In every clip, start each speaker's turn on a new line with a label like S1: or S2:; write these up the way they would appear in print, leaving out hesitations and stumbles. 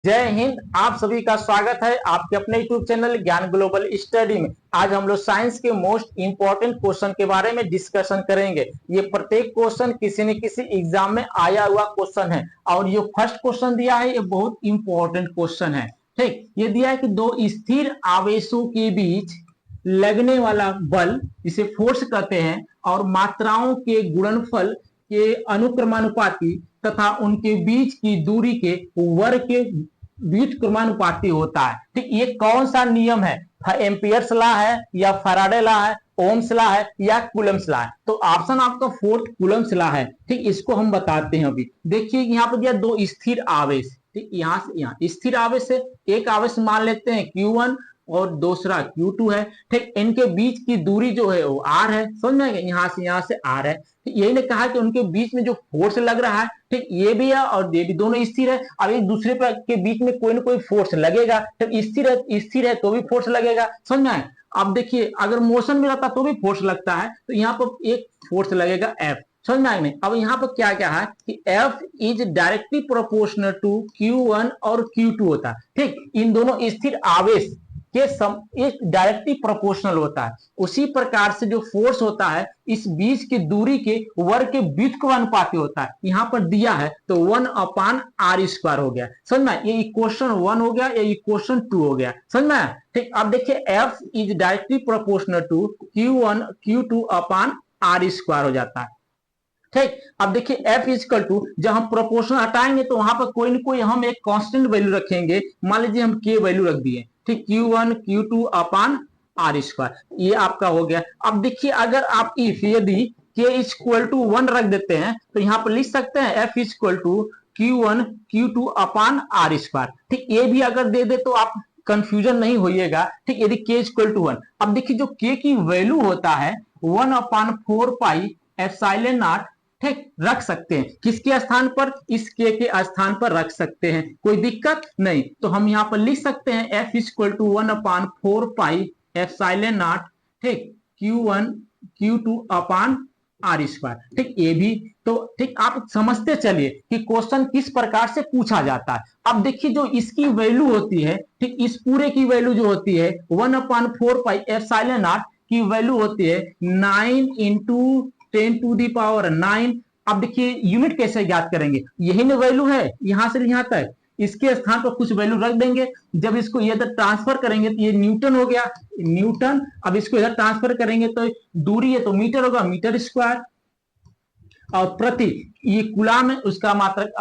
S1: जय हिंद। आप सभी का स्वागत है आपके अपने यूट्यूब चैनल ज्ञान ग्लोबल स्टडी में। आज हम लोग साइंस के मोस्ट इंपॉर्टेंट क्वेश्चन के बारे में डिस्कशन करेंगे। ये प्रत्येक क्वेश्चन किसी न किसी एग्जाम में आया हुआ क्वेश्चन है और ये फर्स्ट क्वेश्चन दिया है, ये बहुत इंपॉर्टेंट क्वेश्चन है। ठीक, ये दिया है कि दो स्थिर आवेशों के बीच लगने वाला बल जिसे फोर्स कहते हैं और मात्राओं के गुणनफल के अनुक्रमानुपाती तथा उनके बीच की दूरी के वर्ग के बीच क्रमानुपाती होता है। ठीक, ये कौन सा नियम है? एम्पियर्स लॉ है या फैराडे लॉ है, ओम्स लॉ है या कूलम्स लॉ है? तो ऑप्शन आपका फोर्थ कूलम्स लॉ है। ठीक, इसको हम बताते हैं। अभी देखिए यहाँ पर दिया दो स्थिर आवेश। ठीक, यहां से यहाँ स्थिर आवेश है, एक आवेश मान लेते हैं Q1 और दूसरा Q2 है। ठीक, इनके बीच की दूरी जो है वो R है। समझ में आएगा, यहाँ से R है। यही ने कहा कि उनके बीच में जो फोर्स लग रहा है, ठीक, ये भी है और ये भी, दोनों स्थिर है। अब एक दूसरे पर के बीच में कोई ना कोई फोर्स लगेगा। जब स्थिर है तो भी फोर्स लगेगा। समझ में आए? अब देखिए अगर मोशन में रहता तो भी फोर्स लगता है, तो यहाँ पर एक फोर्स लगेगा F। समझ में आए नहीं? अब यहाँ पर क्या क्या है कि F is directly proportional to Q1 और Q2 होता है। ठीक, इन दोनों स्थिर आवेश के एक डायरेक्टली प्रोपोर्शनल होता है। उसी प्रकार से जो फोर्स होता है इस बीच की दूरी के वर्ग के बीच को अनुपाती होता है। यहां पर दिया है तो 1/r² हो गया। समझ में? ये इक्वेशन 1 हो गया, ये इक्वेशन 2 हो गया। समझ में? ठीक, अब देखिए F is directly proportional to Q1 Q2/r² हो जाता है। ठीक, अब देखिए F इजकल टू, जब हम प्रोपोर्शन हटाएंगे तो वहां पर कोई ना कोई हम एक कांस्टेंट वैल्यू रखेंगे। मान लीजिए हम K वैल्यू रख दिए। ठीक, Q1 Q2/r², ये आपका हो गया। अब देखिए अगर आप इफ यदि K इक्वल टू 1 रख देते हैं तो यहां पर लिख सकते हैं F equal to Q1 Q2/r²। ठीक, ये भी अगर दे दे तो आप कंफ्यूजन नहीं होइएगा। ठीक, यदि K इक्वल टू 1, अब देखिए जो K की वैल्यू होता है 1/4 पाई एप्सिलॉन नॉट। ठीक, रख सकते हैं किसके स्थान पर? इस के स्थान पर रख सकते हैं, कोई दिक्कत नहीं। तो हम यहां पर लिख सकते हैं F equal to 1/4 pi epsilon naught. ठीक, Q1 Q2/r²। ठीक, ये भी तो ठीक, आप समझते चलिए कि क्वेश्चन किस प्रकार से पूछा जाता है। अब देखिए जो इसकी वैल्यू होती है, ठीक, इस पूरे की वैल्यू जो होती है 1/4 पाई एप्सिलॉन नॉट की वैल्यू होती है 9 इंटू 10⁹। अब देखिए यूनिट कैसे ज्ञात करेंगे? यही ना वैल्यू है यहां से यहां तक, इसके स्थान पर कुछ वैल्यू रख देंगे। जब इसको इधर ट्रांसफर करेंगे तो ये न्यूटन हो गया, न्यूटन। अब इसको इधर ट्रांसफर करेंगे तो दूरी है तो मीटर होगा, मीटर स्क्वायर। और प्रति, ये गुलाम है उसका मात्रक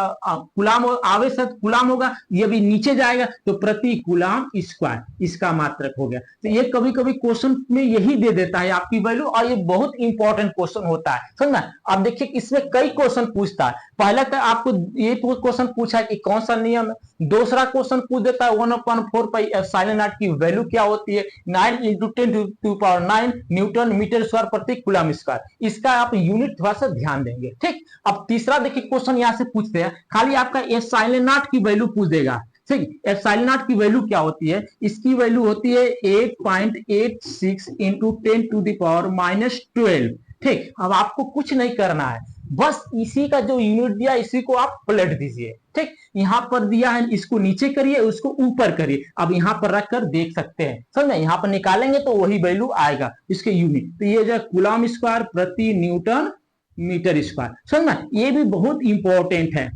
S1: गुलाम आवेश है, गुलाम होगा। ये भी नीचे जाएगा तो प्रति गुलाम स्क्वायर, इसका मात्रक हो गया। तो ये कभी कभी क्वेश्चन में यही दे देता है आपकी वैल्यू, और ये बहुत इंपॉर्टेंट क्वेश्चन होता है। समझना? अब देखिए इसमें कई क्वेश्चन पूछता है। पहले तो आपको ये क्वेश्चन पूछा है कि कौन सा नियम है। दूसरा क्वेश्चन पूछ देता है 1/4 पाई एप्सिलॉन नॉट की वैल्यू क्या होती है 9 इंटू 10⁹ न्यूटन मीटर स्क्वायर प्रति कूलम स्क्वायर। इसका आप यूनिट थोड़ा सा ध्यान देंगे। ठीक, अब तीसरा देखिए क्वेश्चन यहां से पूछते हैं, खाली आपका एप्सिलॉन नॉट की वैल्यू पूछ देगा। ठीक, एप्सिलॉन नॉट की वैल्यू क्या होती है? इसकी वैल्यू होती है 8.86 इंटू 10⁻⁻12। ठीक, अब आपको कुछ नहीं करना है, बस इसी का जो यूनिट दिया इसी को आप पलट दीजिए। ठीक, यहां पर दिया है, इसको नीचे करिए उसको ऊपर करिए। अब यहां पर रखकर देख सकते हैं। समझ, यहां पर निकालेंगे तो वही वैल्यू आएगा इसके यूनिट। तो ये जो कूलम स्क्वायर प्रति न्यूटन मीटर स्क्वायर। समझना? ये भी बहुत इंपॉर्टेंट है,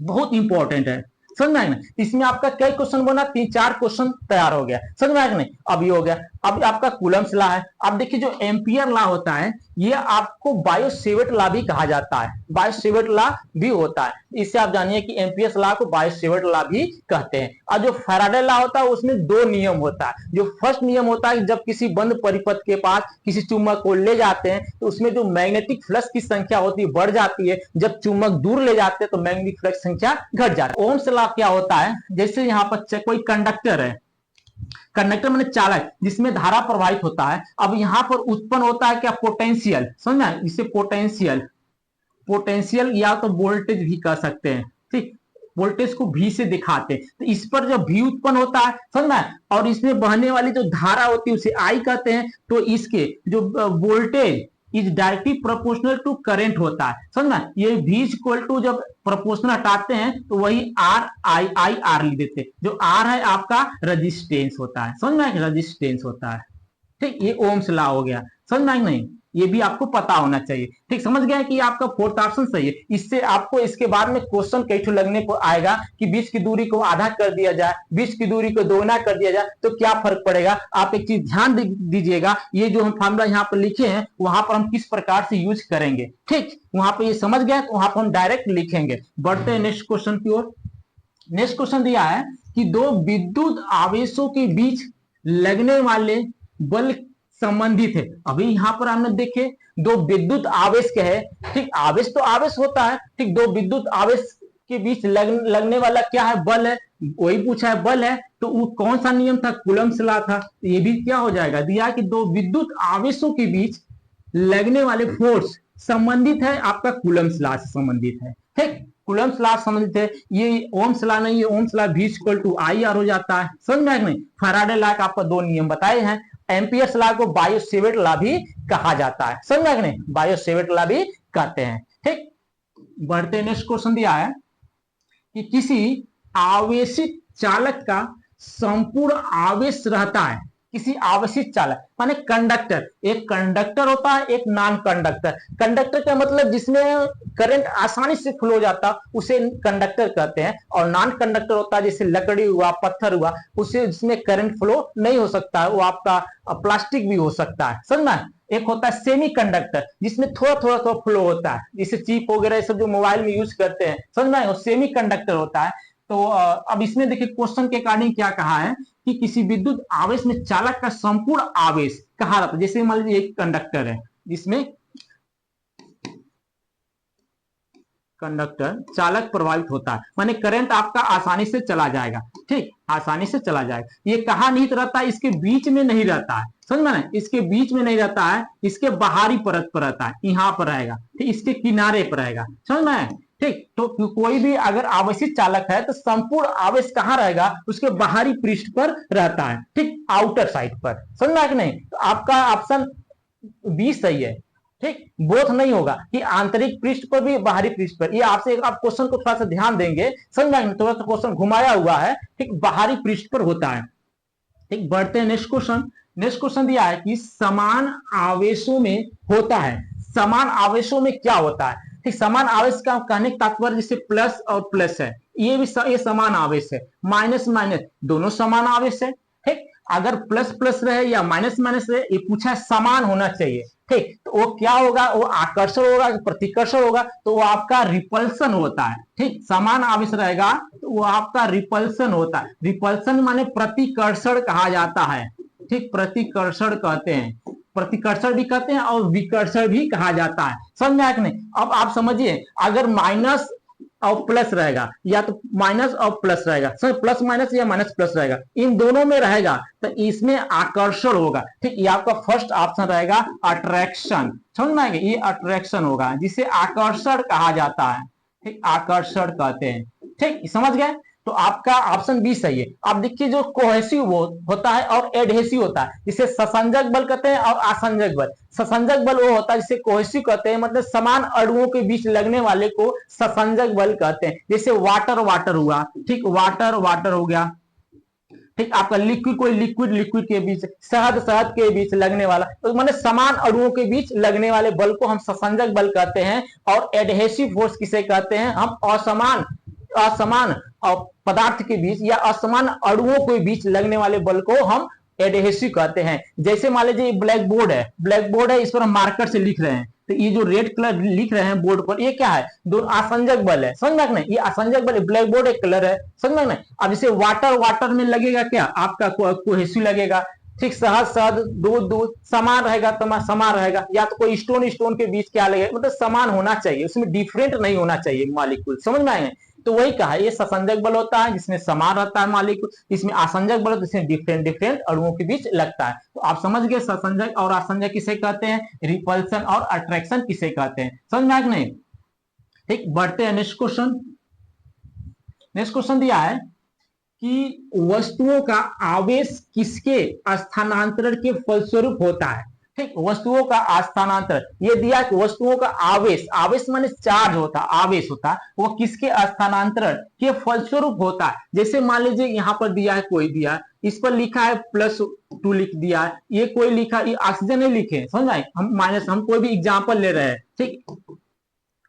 S1: बहुत इंपॉर्टेंट है। समझ में आएगा ना? इसमें आपका कई क्वेश्चन बना, 3-4 क्वेश्चन तैयार हो गया। समझ में आएगा नहीं? अब ये हो गया। अब आपका कूलम्स लॉ है। अब देखिए जो एम्पियर लॉ होता है ये आपको बायो-सेवर्ट लॉ भी कहा जाता है, बायो-सेवर्ट लॉ भी होता है। इससे आप जानिए कि एम्पियर्स लॉ को बायो-सेवर्ट लॉ भी कहते हैं। और जो फैराडे लॉ होता है उसमें दो नियम होता है। जो फर्स्ट नियम होता है जब किसी बंद परिपथ के पास किसी चुंबक को ले जाते हैं तो उसमें जो मैग्नेटिक फ्लक्स की संख्या होती है बढ़ जाती है, जब चुंबक दूर ले जाते हैं तो मैग्नेटिक फ्लक्स संख्या घट जाती है। ओम्स लॉ क्या होता है? जैसे यहाँ पर कोई कंडक्टर है, कंडक्टर मैंने चालक जिसमें धारा प्रवाहित होता है। अब यहां पर उत्पन्न होता है क्या? पोटेंशियल। समझना? इसे पोटेंशियल, पोटेंशियल या तो वोल्टेज भी कह सकते हैं। ठीक, वोल्टेज को भी से दिखाते हैं। तो इस पर जब भी उत्पन्न होता है, समझना? और इसमें बहने वाली जो धारा होती है उसे आई कहते हैं। तो इसके जो voltage is directly proportional to current होता है, समझना। ये V इक्वल टू जब प्रोपोर्शनल हटाते हैं तो वही R लिख देते हैं। जो R है आपका रेजिस्टेंस होता है, समझ में आएगा, रेजिस्टेंस होता है। ठीक, ये ओम्स लॉ हो गया, समझ में आएगा नहीं, ये भी आपको पता होना चाहिए। ठीक, समझ गया कि आपका फोर्थ ऑप्शन सही है। इससे आपको इसके बाद में क्वेश्चन कैसे लगने को आएगा कि बीच की दूरी को आधा कर दिया जाए, बीच की दूरी को दोगुना कर दिया जाए तो क्या फर्क पड़ेगा। आप एक चीज ध्यान दीजिएगा, ये जो हम फॉर्मूला यहाँ पर लिखे हैं वहां पर हम किस प्रकार से यूज करेंगे। ठीक, वहां पर ये समझ गया तो वहां पर हम डायरेक्ट लिखेंगे। बढ़ते हैं नेक्स्ट क्वेश्चन की ओर। नेक्स्ट क्वेश्चन दिया है कि दो विद्युत आवेशों के बीच लगने वाले बल संबंधित है। अभी यहां पर हमने देखे दो विद्युत आवेश के है, ठीक, आवेश तो आवेश होता है, ठीक, दो विद्युत आवेश के बीच लगने वाला क्या है, बल है, वही पूछा है बल है, तो वो कौन सा नियम था, कूलम्ब्स लॉ था। ये भी क्या हो जाएगा, दिया कि दो विद्युत आवेशों के बीच लगने वाले फोर्स संबंधित है, आपका कूलम्ब्स लॉ से संबंधित है। ठीक, कूलम्ब्स लॉ संबंधित है, ये ओम्स लॉ नहीं है, Ohm's law V equal to IR हो जाता है, समझ में नहीं। फैराडे लॉ का आपको दो नियम बताए हैं। एम्पियर्स लॉ को बायो-सेवर्ट लॉ भी कहा जाता है, समझ में नहीं, बायो-सेवर्ट लॉ भी कहते हैं। ठीक, बढ़ते नेक्स्ट क्वेश्चन दिया है कि किसी आवेशित चालक का संपूर्ण आवेश रहता है, किसी आवेशित चालक माने कंडक्टर, एक कंडक्टर होता है एक नॉन कंडक्टर। कंडक्टर का मतलब जिसमें करंट आसानी से फ्लो जाता उसे कंडक्टर कहते हैं, और नॉन कंडक्टर होता है जैसे लकड़ी हुआ, पत्थर हुआ, उसे जिसमें करंट फ्लो नहीं हो सकता है, वो आपका प्लास्टिक भी हो सकता है, समझना। एक होता है सेमी कंडक्टर जिसमें थोड़ा थोड़ा थोड़ा फ्लो होता है, जैसे चिप वगैरह सब जो मोबाइल में यूज करते हैं, समझना है, वो सेमी कंडक्टर होता है। तो अब इसमें देखिए क्वेश्चन के अकॉर्डिंग क्या कहा है कि किसी विद्युत आवेश में चालक का संपूर्ण आवेश कहा जाता है। जैसे मान लीजिए एक कंडक्टर है जिसमें कंडक्टर चालक प्रभावित होता है, माने करंट आपका आसानी से चला जाएगा, ठीक, आसानी से चला जाएगा। ये कहा नहीं रहता, इसके बीच में नहीं रहता है, समझ में ना, इसके बीच में नहीं रहता है, इसके बाहरी परत पर रहता है, यहाँ पर रहेगा, ठीक, इसके किनारे पर रहेगा, समझ में। ठीक, तो कोई भी अगर आवेशित चालक है तो संपूर्ण आवेश कहाँ रहेगा, उसके बाहरी पृष्ठ पर रहता है, ठीक, आउटर साइड पर, समझना कि नहीं। तो आपका ऑप्शन बी सही है। ठीक, बोथ नहीं होगा कि आंतरिक पृष्ठ पर भी बाहरी पृष्ठ पर, ये आपसे आप क्वेश्चन को थोड़ा सा ध्यान देंगे, समझ थोड़ा सा क्वेश्चन घुमाया हुआ है, ठीक, बाहरी पृष्ठ पर होता है। ठीक, बढ़ते हैं नेक्स्ट क्वेश्चन। नेक्स्ट क्वेश्चन दिया है कि समान आवेशों में होता है, समान आवेशों में क्या होता है। ठीक, समान आवेश का कहने का तात्पर्य जैसे प्लस और प्लस है, ये भी ये समान आवेश है, माइनस माइनस दोनों समान आवेश है। ठीक, अगर प्लस प्लस रहे या माइनस माइनस रहे, ये पूछा है समान होना चाहिए। ठीक, तो वो क्या होगा, वो आकर्षण होगा कि प्रतिकर्षण होगा, तो वो आपका रिपल्सन होता है। ठीक, समान आवेश रहेगा तो वो आपका रिपल्सन होता है। रिपल्सन माने प्रतिकर्षण कहा जाता है, ठीक, प्रतिकर्षण कहते हैं, प्रतिकर्षण भी कहते हैं और विकर्षण भी कहा जाता है, समझ में आया कि नहीं। अब आप समझिए, अगर माइनस और प्लस रहेगा या तो माइनस और प्लस रहेगा, सर प्लस माइनस या माइनस प्लस रहेगा, इन दोनों में रहेगा तो इसमें आकर्षण होगा। ठीक, ये आपका फर्स्ट ऑप्शन रहेगा अट्रैक्शन, समझ में आएगा, ये अट्रैक्शन होगा जिसे आकर्षण कहा जाता है। ठीक, आकर्षण कहते हैं। ठीक, समझ गए, तो आपका ऑप्शन बी सही है। अब देखिए जो कोहेसिव होता है और एडहेसिव होता है, जिसे ससंजक बल कहते हैं और आसंजक बल। ससंजक बल वो होता है जिसे कोहेसिव कहते हैं, मतलब समान अणुओं के बीच लगने वाले को ससंजक बल कहते हैं। जैसे वाटर वाटर हुआ, ठीक, वाटर वाटर हो गया, ठीक, आपका लिक्विड कोई लिक्विड लिक्विड के बीच, शहद शहद के बीच लगने वाला, तो माने समान अणुओं के बीच लगने वाले बल को हम ससंजक बल कहते हैं। और एडहेसिव फोर्स किसे कहते हैं, हम असमान असमान पदार्थ के बीच या असमान अणुओं के बीच लगने वाले बल को हम एडहेसिव कहते हैं। जैसे मान लीजिए ब्लैक बोर्ड है, ब्लैक बोर्ड है, इस पर हम मार्कर से लिख रहे हैं, तो ये जो रेड कलर लिख रहे हैं बोर्ड पर, ये क्या है, दो आसंजक बल है, समझ में नहीं, ये आसंजक बल, ब्लैक बोर्ड एक कलर है, समझ में नहीं। अब जैसे वाटर वाटर में लगेगा क्या, आपका कोहेसिव लगेगा। ठीक, शहद शहद, दूध दूध, समान रहेगा तो समान रहेगा। या तो कोई स्टोन स्टोन के बीच क्या लगेगा, मतलब समान होना चाहिए, उसमें डिफरेंट नहीं होना चाहिए मॉलिक्यूल, समझ में आए। तो वही कहा, ये ससंजक बल होता है जिसमें समान रहता है मॉलिक्यूल, इसमें आसंजक बल जिसमें डिफरेंट डिफरेंट अणुओं के बीच लगता है। तो आप समझ गए ससंजक और आसंजक किसे कहते हैं, रिपल्सन और अट्रैक्शन किसे कहते हैं, समझ में आया नहीं। ठीक, बढ़ते हैं नेक्स्ट क्वेश्चन। नेक्स्ट क्वेश्चन दिया है कि वस्तुओं का आवेश किसके स्थानांतरण के फलस्वरूप होता है। ठीक, वस्तुओं का स्थानांतरण, ये दिया कि वस्तुओं का आवेश, आवेश माने चार्ज होता, आवेश होता, वो किसके स्थानांतरण के फलस्वरूप होता है। जैसे मान लीजिए यहाँ पर दिया है, कोई दिया, इस पर लिखा है +2 लिख दिया है, ये कोई लिखा, ये ऑक्सीजन नहीं लिखे, समझ आए, हम माइनस, हम कोई भी एग्जाम्पल ले रहे हैं, ठीक,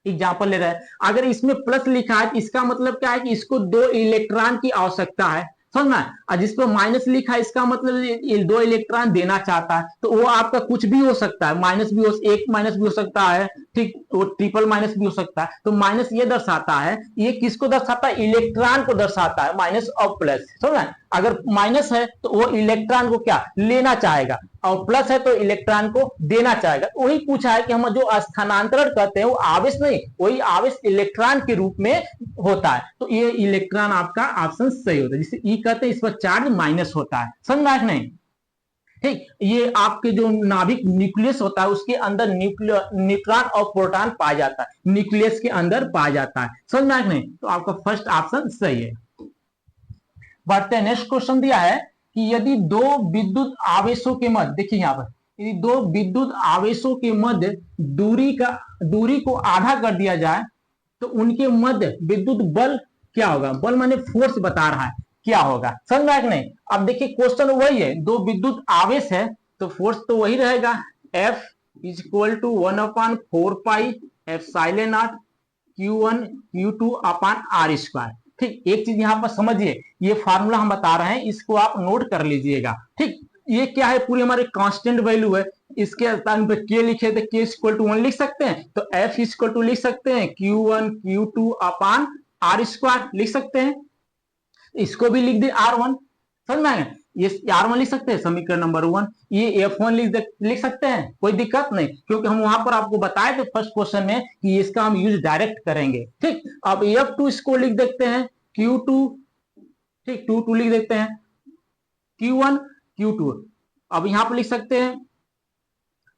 S1: एग्जाम्पल ले रहे हैं, अगर इसमें प्लस लिखा है, इसका मतलब क्या है कि इसको 2 इलेक्ट्रॉन की आवश्यकता है, समझना। और जिस पर माइनस लिखा है, इसका मतलब ये 2 इलेक्ट्रॉन देना चाहता है, तो वो आपका कुछ भी हो सकता है, माइनस भी हो, एक माइनस भी हो सकता है, ठीक, वो ट्रिपल माइनस भी हो सकता है। तो माइनस ये दर्शाता है, ये किसको दर्शाता है, इलेक्ट्रॉन को दर्शाता है, माइनस और प्लस, समझना। अगर माइनस है तो वो इलेक्ट्रॉन को क्या लेना चाहेगा, और प्लस है तो इलेक्ट्रॉन को देना चाहेगा। वही पूछा है कि हम जो स्थानांतरण करते हैं वो आवेश नहीं, वही आवेश इलेक्ट्रॉन के रूप में होता है, तो ये इलेक्ट्रॉन आपका ऑप्शन सही होता है, जिसे ई कहते हैं, इस पर चार्ज माइनस होता है, समझ में नहीं। ठीक, ये आपके जो नाभिक न्यूक्लियस होता है, उसके अंदर न्यूट्रॉन और प्रोटॉन पाया जाता है, न्यूक्लियस के अंदर पाया जाता है, समझ में नहीं। तो आपका फर्स्ट ऑप्शन सही है। बढ़ते हैं, नेक्स्ट क्वेश्चन दिया है कि यदि दो विद्युत आवेशों के मध्य, देखिए यहाँ पर, यदि दो विद्युत आवेशों के मध्य दूरी को आधा कर दिया जाए तो उनके मध्य विद्युत बल क्या होगा, बल माने फोर्स बता रहा है, क्या होगा, समझ में आया कि नहीं। अब देखिए क्वेश्चन वही है, दो विद्युत आवेश है तो फोर्स तो वही रहेगा, F = 1/4 epsilon not Q1 Q2 upon R²। ठीक, एक चीज यहाँ पर समझिए, ये फार्मूला हम बता रहे हैं, इसको आप नोट कर लीजिएगा। ठीक, ये क्या है, पूरी हमारे कांस्टेंट वैल्यू है, इसके स्थान पे K लिखे थे, K = 1 लिख सकते हैं, तो F = लिख सकते हैं Q1 Q2 अपान R² लिख सकते हैं, इसको भी लिख दे R1, समझ में आएगा, ये R1 लिख सकते हैं, समीकरण नंबर 1, ये F1 लिख सकते हैं, कोई दिक्कत नहीं, क्योंकि हम वहां पर आपको बताए थे फर्स्ट क्वेश्चन में कि इसका हम यूज डायरेक्ट करेंगे। ठीक, अब F2 इसको लिख देते हैं Q2, ठीक, 2 लिख देते हैं, Q1 Q2, अब यहां पर लिख सकते हैं,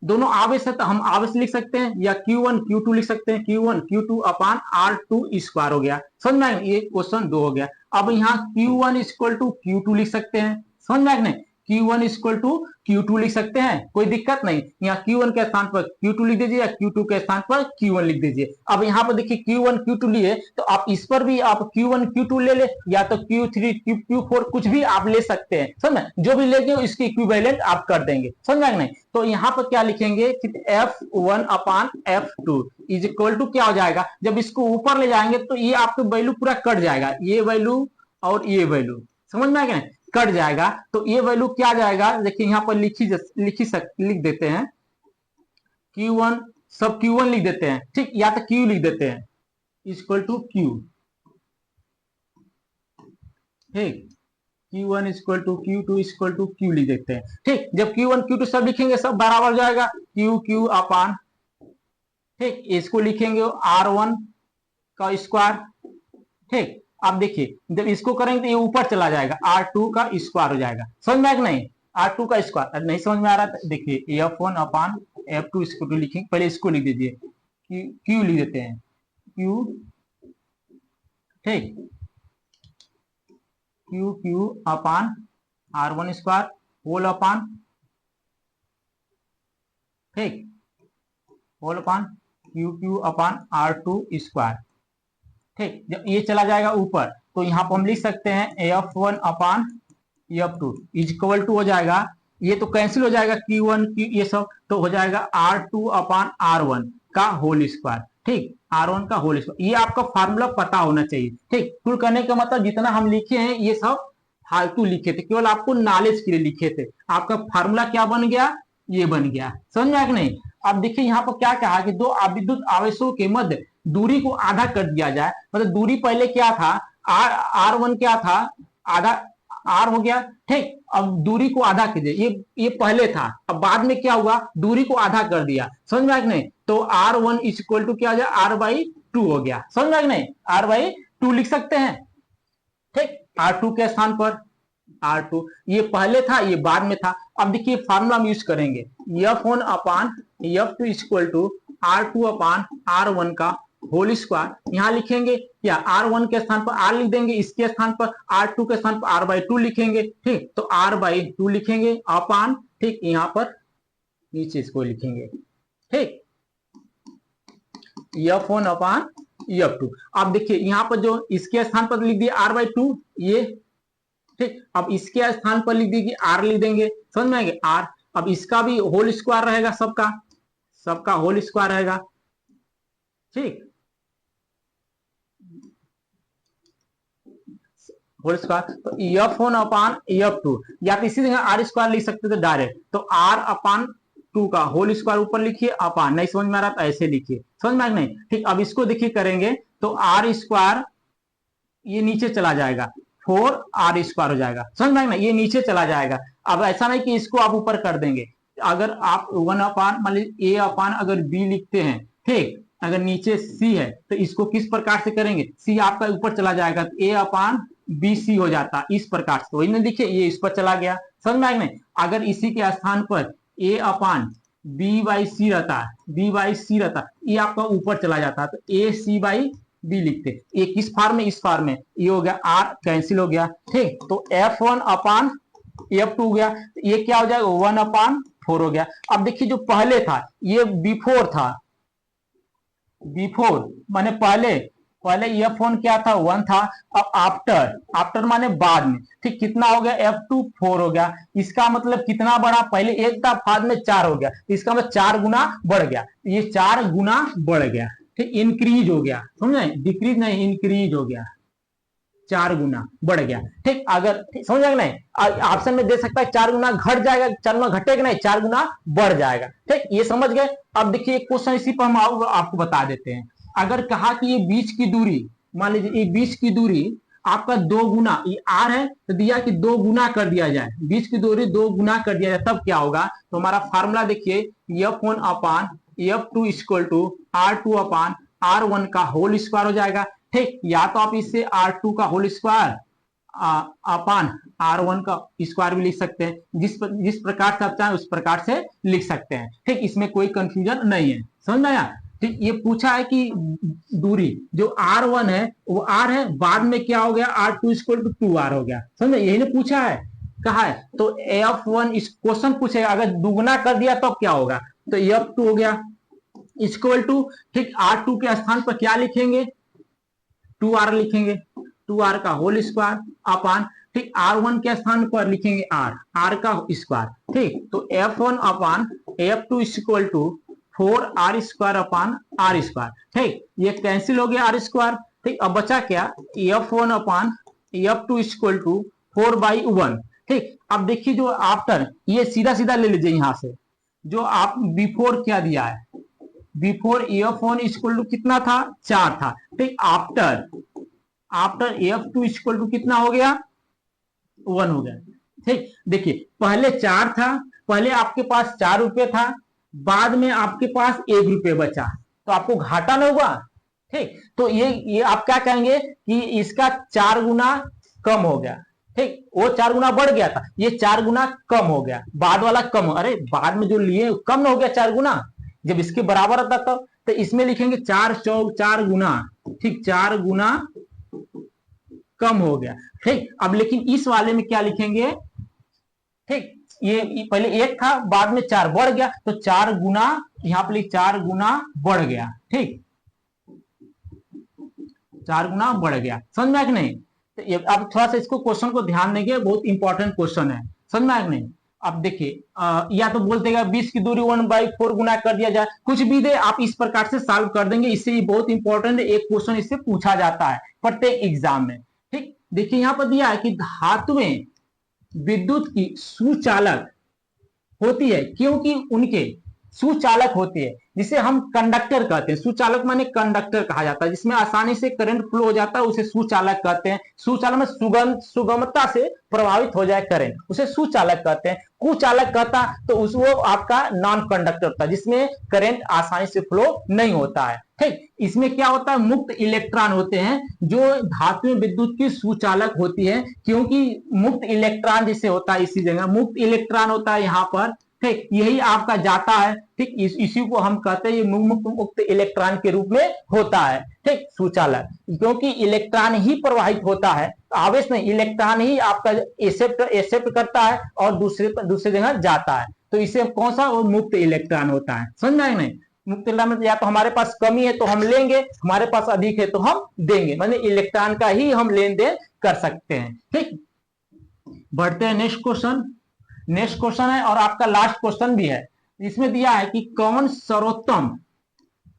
S1: दोनों आवेश है तो हम आवेश लिख सकते हैं, या Q1 Q2 लिख सकते हैं, Q1 Q2 अपान R² हो गया, समझ में आएगा, ये क्वेश्चन 2 हो गया। अब यहाँ Q1 = Q2 लिख सकते हैं, समझ में आएगा नहीं, Q1 = Q2 लिख सकते हैं, कोई दिक्कत नहीं, यहाँ Q1 के स्थान पर Q2 लिख दीजिए, या Q2 के स्थान पर Q1 लिख दीजिए। अब यहाँ पर देखिए Q1 Q2 लिए, तो आप इस पर भी आप Q1 Q2 ले ले, या तो Q3 Q4 कुछ भी आप ले सकते हैं, समझ, जो भी लेंगे इसकी इक्विवेलेंट आप कर देंगे, समझ में नहीं। तो यहाँ पर क्या लिखेंगे कि F1 अपान F2 = क्या हो जाएगा, जब इसको ऊपर ले जाएंगे तो ये आपका वैल्यू पूरा कट जाएगा, ये वैल्यू और ये वैल्यू, समझ में आएगा, कट जाएगा, तो ये वैल्यू क्या जाएगा, देखिए यहाँ पर लिख देते हैं Q1, सब Q1 लिख देते हैं, ठीक, या तो Q लिख देते हैं = Q, ठीक, Q1 = Q2 = Q लिख देते हैं। ठीक, जब Q1 Q2 सब लिखेंगे सब बराबर जाएगा, Q अपान, ठीक, इसको लिखेंगे R1 का स्क्वायर, ठीक। अब देखिए जब इसको करेंगे तो ये ऊपर चला जाएगा, R2 का स्क्वायर हो जाएगा, समझ में आएगा नहीं, R2 का स्क्वायर नहीं समझ में आ रहा था, देखिए F1 अपान F2 = लिखेंगे, पहले इसको लिख दीजिए, Q लिख देते हैं, Q, ठीक, Q अपान R1² होल अपान, ठीक, होल अपान Q अपान R2², ठीक। जब ये चला जाएगा ऊपर तो यहाँ पर हम लिख सकते हैं F1 अपान F2 = हो जाएगा, ये तो कैंसिल हो जाएगा, Q1 ये सब तो हो जाएगा R2 अपान R1 का होल स्क्वायर, ठीक, R1 का होल स्क्वायर। ये आपका फार्मूला पता होना चाहिए, ठीक। फुल करने का मतलब जितना हम लिखे हैं ये सब फालतू लिखे थे, केवल आपको नॉलेज के लिए लिखे थे, आपका फार्मूला क्या बन गया, ये बन गया, समझ में आया कि नहीं। अब देखिए यहाँ पर क्या कहा कि दो विद्युत आवेशों के मध्य दूरी को आधा कर दिया जाए, मतलब दूरी पहले क्या था, R1 क्या था, आधा R हो गया, ठीक। अब दूरी को आधा कीजिए, ये पहले था, अब बाद में क्या हुआ, दूरी को आधा कर दिया, समझ में आया कि नहीं, तो R1 = क्या हो जाए, R/2 हो गया, समझ में आया कि नहीं, R/2 लिख सकते हैं, ठीक, R2 के स्थान पर R2, ये पहले था ये बाद में था। अब देखिए फार्मूला हम यूज करेंगे, F1 अपान F2 = R2 अपान R1 का होल स्क्वायर, यहां लिखेंगे या R1 के स्थान पर R लिख देंगे, इसके स्थान पर R2 के स्थान पर R/2 लिखेंगे, ठीक, तो R/2 लिखेंगे अपान, ठीक, यहाँ पर नीचे इसको लिखेंगे, ठीक, F1 अपान F2। अब देखिए यहाँ पर जो इसके स्थान पर लिख दिया R/2 ये, ठीक। अब इसके स्थान पर लिख दिए R लिख देंगे, समझ में आएंगे R। अब इसका भी होल स्क्वायर रहेगा, सबका होल स्क्वायर रहेगा, ठीक, होल स्क्वायर। तो F1 अपान F2, या तो इसी जगह R स्क्वायर लिख सकते थे डायरेक्ट, तो R अपान 2 का होल स्क्वायर ऊपर लिखिए, अपान, नहीं समझ में आ रहा तो ऐसे लिखिए, समझ में आ नहीं, ठीक। अब इसको देखिए करेंगे तो R स्क्वायर ये नीचे चला जाएगा, 4R स्क्वायर हो जाएगा, समझ में, ये नीचे चला जाएगा। अब ऐसा नहीं कि इसको आप ऊपर कर देंगे, अगर आप 1 अपान मान लीजिए A अपान अगर B लिखते हैं, ठीक, अगर नीचे C है तो इसको किस प्रकार से करेंगे, C आपका ऊपर चला जाएगा तो A अपान BC हो जाता, इस प्रकार से। वही ना, देखिए ये इस पर चला गया, समझ में आएगा नहीं। अगर इसी के स्थान पर A अपान B/C रहता, B/C रहता, ये आपका ऊपर चला जाता तो AC/B लिखते, ये किस फॉर्म में, इस फॉर्म में, ये हो गया R कैंसिल हो गया, ठीक। तो F1 अपान F2 हो गया, ये क्या हो जाएगा 1/4 हो गया। अब देखिए जो पहले था ये बिफोर था, बिफोर माने पहले F1 क्या था 1 था, अब आफ्टर माने बाद में, ठीक, कितना हो गया F2 4 हो गया। इसका मतलब कितना बढ़ा, पहले 1 था बाद में 4 हो गया, इसका मतलब 4 गुना बढ़ गया, ये 4 गुना बढ़ गया, ठीक, इंक्रीज हो गया, समझे, डिक्रीज नहीं इंक्रीज हो गया, 4 गुना बढ़ गया, ठीक। अगर समझ आएगा नहीं, ऑप्शन में दे सकता है 4 गुना घट जाएगा, 4 गुना घटेगा नहीं, 4 गुना बढ़ जाएगा, ठीक, ये समझ गए। अब देखिए एक क्वेश्चन इसी पर हम आपको बता देते हैं। अगर कहा कि ये बीच की दूरी, मान लीजिए ये बीच की दूरी आपका 2 गुना, ये R है तो दिया कि 2 गुना कर दिया जाए, बीच की दूरी 2 गुना कर दिया जाए, तब क्या होगा। तो हमारा फार्मूला देखिए F1 upon F2 equal to R2 upon R1 का होल स्क्वायर हो जाएगा, ठीक। या तो आप इससे R2 का होल स्क्वायर अपान R1 का स्क्वायर भी लिख सकते हैं, जिस प्रकार से आप चाहें उस प्रकार से लिख सकते हैं, ठीक, इसमें कोई कंफ्यूजन नहीं है, समझ में आया, ठीक। ये पूछा है कि दूरी जो R1 है वो R है, बाद में क्या हो गया R2 इक्वल टू 2R हो गया, समझ में, यही ने पूछा है, कहा है। तो F1 इस क्वेश्चन पूछेगा अगर दुगुना कर दिया तब क्या होगा, तो F2 हो गया इक्वल टू, ठीक, R2 के स्थान पर क्या लिखेंगे 2R लिखेंगे, 2R का होल स्क्वायर अपान, ठीक, R1 के स्थान पर लिखेंगे R का स्क्वायर, ठीक। तो F1 upon F2 equal to 4R square upon R square, ठीक, ये कैंसिल हो गया R स्क्वायर, ठीक। अब बचा क्या F1 upon F2 equal to 4/1, ठीक। अब देखिए जो आफ्टर, ये सीधा सीधा ले लीजिए यहां से, जो आप बिफोर क्या दिया है, बिफोर F1 इक्वल टू कितना था 4 था, ठीक। आफ्टर F2 इक्वल टू कितना हो गया 1 हो गया, ठीक। देखिए पहले 4 था, पहले आपके पास 4 रुपए था, बाद में आपके पास 1 रुपए बचा, तो आपको घाटा ना हुआ, ठीक। तो ये आप क्या कहेंगे कि इसका 4 गुना कम हो गया, ठीक, वो 4 गुना बढ़ गया था, ये 4 गुना कम हो गया, बाद वाला कम, अरे बाद में जो लिए कम ना हो गया 4 गुना, जब इसके बराबर आता तो इसमें लिखेंगे 4 गुना, ठीक, 4 गुना कम हो गया, ठीक। अब लेकिन इस वाले में क्या लिखेंगे, ठीक, ये पहले 1 था बाद में 4 बढ़ गया, तो 4 गुना यहां पर 4 गुना बढ़ गया, ठीक, 4 गुना बढ़ गया, समझ में आया कि नहीं। तो अब थोड़ा सा इसको क्वेश्चन को ध्यान देंगे, बहुत इंपॉर्टेंट क्वेश्चन है, समझ में आया कि नहीं। अब देखिए या तो बोल देगा 20 की दूरी 1/4 गुना कर दिया जाए, कुछ भी दे आप इस प्रकार से सॉल्व कर देंगे, इससे ये बहुत इंपॉर्टेंट है, एक क्वेश्चन इससे पूछा जाता है प्रत्येक एग्जाम में, ठीक। देखिए यहां पर दिया है कि धातुएं विद्युत की सुचालक होती है, क्योंकि उनके सुचालक होती है, जिसे हम कंडक्टर कहते हैं, सुचालक माने कंडक्टर कहा जाता है, जिसमें आसानी से करंट फ्लो हो जाता है, उसे सुचालक कहते हैं। सुचालक में सुगमता से प्रभावित हो जाए करंट, उसे सुचालक कहते हैं। कुचालक कहता तो उस वो आपका नॉन कंडक्टर होता है, जिसमें करंट आसानी से फ्लो नहीं होता है, ठीक। इसमें क्या होता है मुक्त इलेक्ट्रॉन होते हैं, जो धातु में विद्युत की सुचालक होती है, क्योंकि मुक्त इलेक्ट्रॉन जिसे होता है, इसी जगह मुक्त इलेक्ट्रॉन होता है यहाँ पर, ठीक, यही आपका जाता है, ठीक, इसी को हम कहते हैं ये मुक्त इलेक्ट्रॉन के रूप में होता है, ठीक, सुचालक, क्योंकि इलेक्ट्रॉन ही प्रवाहित होता है, आवेश नहीं, इलेक्ट्रॉन ही आपका एक्सेप्ट करता है और दूसरे जगह जाता है, तो इसे कौन सा वो मुक्त इलेक्ट्रॉन होता है, समझ में आया नहीं। मुक्त इलेक्ट्रॉन में या तो हमारे पास कमी है तो हम लेंगे, हमारे पास अधिक है तो हम देंगे, मतलब इलेक्ट्रॉन का ही हम लेन देन कर सकते हैं। ठीक, बढ़ते हैं नेक्स्ट क्वेश्चन। नेक्स्ट क्वेश्चन है और आपका लास्ट क्वेश्चन भी है। इसमें दिया है कि कौन सर्वोत्तम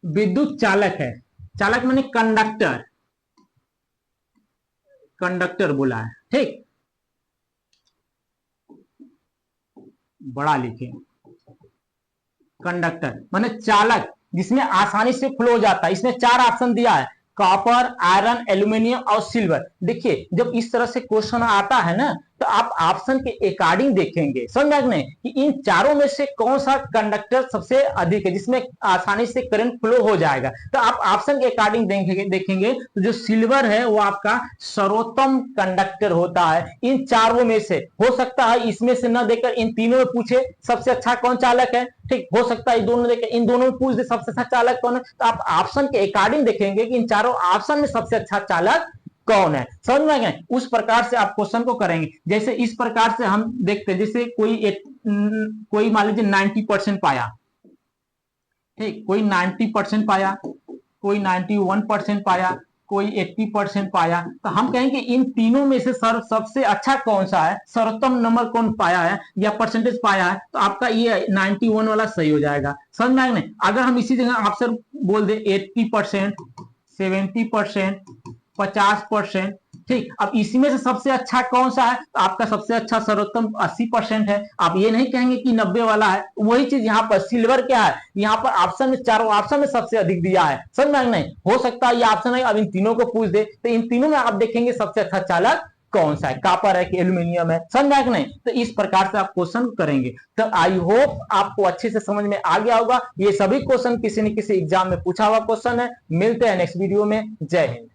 S1: विद्युत चालक है। चालक माने कंडक्टर, कंडक्टर बोला है। ठीक, बड़ा लिखे, कंडक्टर माने चालक जिसमें आसानी से फ्लो हो जाता है। इसमें 4 ऑप्शन दिया है, कॉपर, आयरन, एल्यूमिनियम और सिल्वर। देखिए जब इस तरह से क्वेश्चन आता है ना तो आप ऑप्शन के अकॉर्डिंग देखेंगे, समझ में कि इन चारों में से कौन सा कंडक्टर सबसे अधिक है जिसमें आसानी से करंट फ्लो हो जाएगा। तो आप ऑप्शन के अकॉर्डिंग देखेंगे तो जो सिल्वर है वो आपका सर्वोत्तम कंडक्टर होता है इन चारों में से। हो सकता है इसमें से न देकर इन तीनों में पूछे सबसे अच्छा कौन चालक है। ठीक, हो सकता है इन दोनों में पूछ दे सबसे अच्छा चालक कौन है। तो आप ऑप्शन के अकॉर्डिंग देखेंगे कि इन चारों ऑप्शन में सबसे अच्छा चालक कौन है, समझ में गए। उस प्रकार से आप क्वेश्चन को करेंगे। जैसे इस प्रकार से हम देखते हैं, जैसे कोई मान लीजिए 90% पाया, ठीक, कोई 90% पाया, कोई 91% पाया, कोई 80% पाया, तो हम कहेंगे इन तीनों में से सर सबसे अच्छा कौन सा है, सर्वोत्तम नंबर कौन पाया है या परसेंटेज पाया है, तो आपका ये 91 वाला सही हो जाएगा, समझ में आएगा नहीं। अगर हम इसी जगह आंसर बोल दे 80%, 70%, 50%, ठीक, अब इसमें से सबसे अच्छा कौन सा है, तो आपका सबसे अच्छा सर्वोत्तम 80% है। आप ये नहीं कहेंगे कि 90 वाला है। वही चीज यहाँ पर सिल्वर क्या है, यहाँ पर ऑप्शन में चारों ऑप्शन में सबसे अधिक दिया है, समझ में नहीं। हो सकता है ये ऑप्शन है अब इन तीनों को पूछ दे तो इन तीनों में आप देखेंगे सबसे अच्छा चालक कौन सा है, कॉपर है कि एल्यूमिनियम है, समझ में नहीं। तो इस प्रकार से आप क्वेश्चन करेंगे। तो आई होप आपको अच्छे से समझ में आ गया होगा। ये सभी क्वेश्चन किसी न किसी एग्जाम में पूछा हुआ क्वेश्चन है। मिलते हैं नेक्स्ट वीडियो में। जय हिंद।